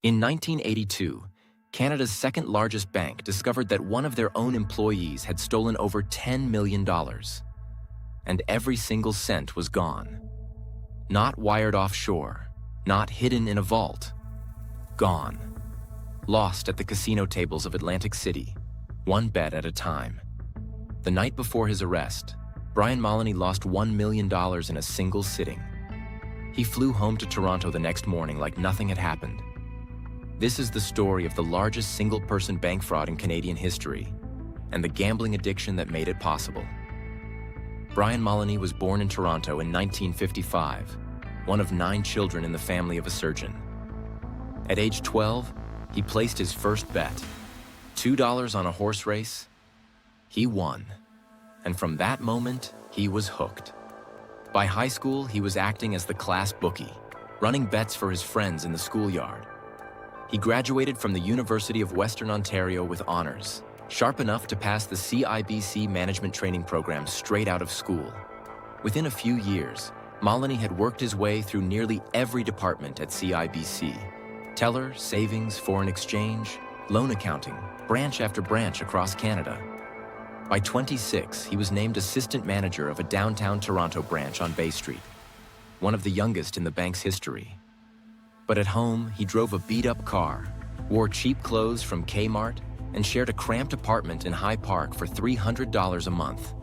In 1982, Canada's second-largest bank discovered that one of their own employees had stolen over $10 million. And every single cent was gone. Not wired offshore, not hidden in a vault. Gone. Lost at the casino tables of Atlantic City, one bet at a time. The night before his arrest, Brian Molony lost $1 million in a single sitting. He flew home to Toronto the next morning like nothing had happened. This is the story of the largest single-person bank fraud in Canadian history and the gambling addiction that made it possible. Brian Molony was born in Toronto in 1955, one of 9 children in the family of a surgeon. At age 12, he placed his first bet, $2 on a horse race. He won, and from that moment, he was hooked. By high school, he was acting as the class bookie, running bets for his friends in the schoolyard. He graduated from the University of Western Ontario with honors, sharp enough to pass the CIBC management training program straight out of school. Within a few years, Molony had worked his way through nearly every department at CIBC: teller, savings, foreign exchange, loan accounting, branch after branch across Canada. By 26, he was named assistant manager of a downtown Toronto branch on Bay Street, one of the youngest in the bank's history. But at home, he drove a beat-up car, wore cheap clothes from Kmart, and shared a cramped apartment in High Park for $300 a month.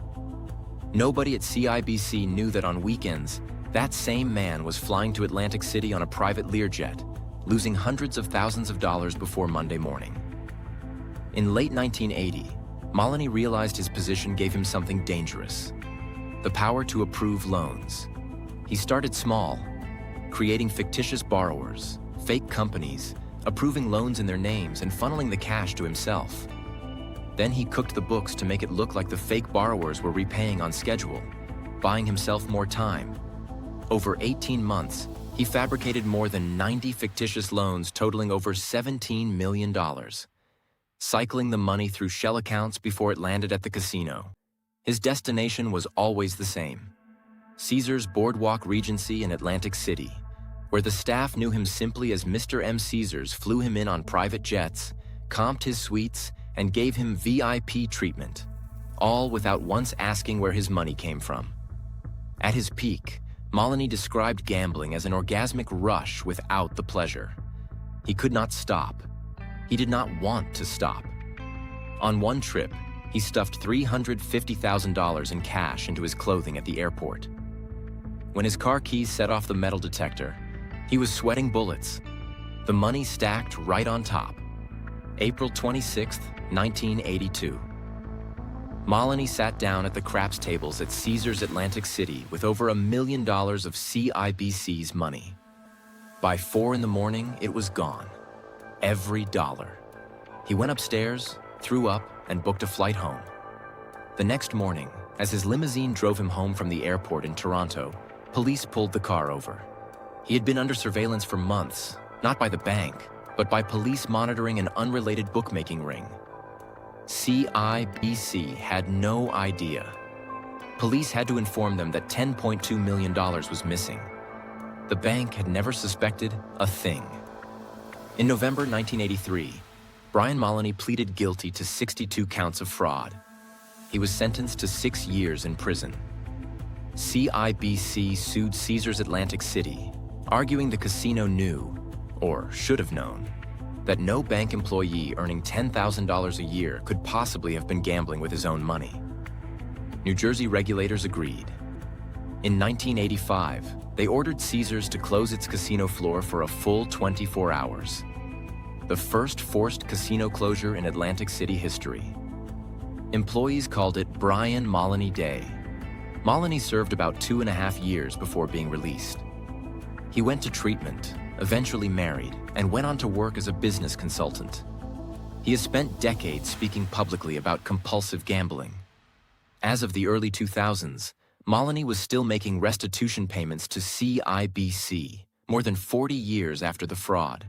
Nobody at CIBC knew that on weekends, that same man was flying to Atlantic City on a private Learjet, losing hundreds of thousands of dollars before Monday morning. In late 1980, Molony realized his position gave him something dangerous: the power to approve loans. He started small, creating fictitious borrowers, fake companies, approving loans in their names and funneling the cash to himself. Then he cooked the books to make it look like the fake borrowers were repaying on schedule, buying himself more time. Over 18 months, he fabricated more than 90 fictitious loans totaling over $17 million, cycling the money through shell accounts before it landed at the casino. His destination was always the same: Caesars Boardwalk Regency in Atlantic City, where the staff knew him simply as Mr. M. Caesars, flew him in on private jets, comped his suites, and gave him VIP treatment, all without once asking where his money came from. At his peak, Molony described gambling as an orgasmic rush without the pleasure. He could not stop. He did not want to stop. On one trip, he stuffed $350,000 in cash into his clothing at the airport. When his car keys set off the metal detector, he was sweating bullets. The money stacked right on top. April 26, 1982. Molony sat down at the craps tables at Caesars Atlantic City with over $1 million of CIBC's money. By 4 in the morning, it was gone. Every dollar. He went upstairs, threw up, and booked a flight home. The next morning, as his limousine drove him home from the airport in Toronto, police pulled the car over. He had been under surveillance for months, not by the bank, but by police monitoring an unrelated bookmaking ring. CIBC had no idea. Police had to inform them that $10.2 million was missing. The bank had never suspected a thing. In November 1983, Brian Molony pleaded guilty to 62 counts of fraud. He was sentenced to 6 years in prison. CIBC sued Caesars Atlantic City, arguing the casino knew, or should have known, that no bank employee earning $10,000 a year could possibly have been gambling with his own money. New Jersey regulators agreed. In 1985, they ordered Caesars to close its casino floor for a full 24 hours. The first forced casino closure in Atlantic City history. Employees called it Brian Molony Day. Molony served about 2.5 years before being released. He went to treatment, eventually married, and went on to work as a business consultant. He has spent decades speaking publicly about compulsive gambling. As of the early 2000s, Molony was still making restitution payments to CIBC, more than 40 years after the fraud.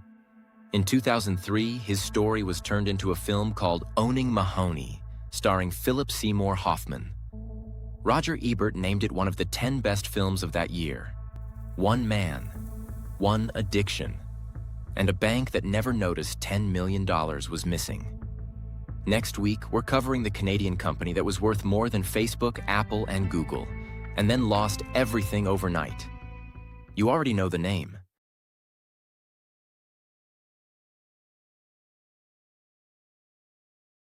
In 2003, his story was turned into a film called Owning Mahoney, starring Philip Seymour Hoffman. Roger Ebert named it one of the 10 best films of that year. One man, one addiction, And a bank that never noticed $10 million was missing. Next week, we're covering the Canadian company that was worth more than Facebook, Apple, and Google, and then lost everything overnight. You already know the name.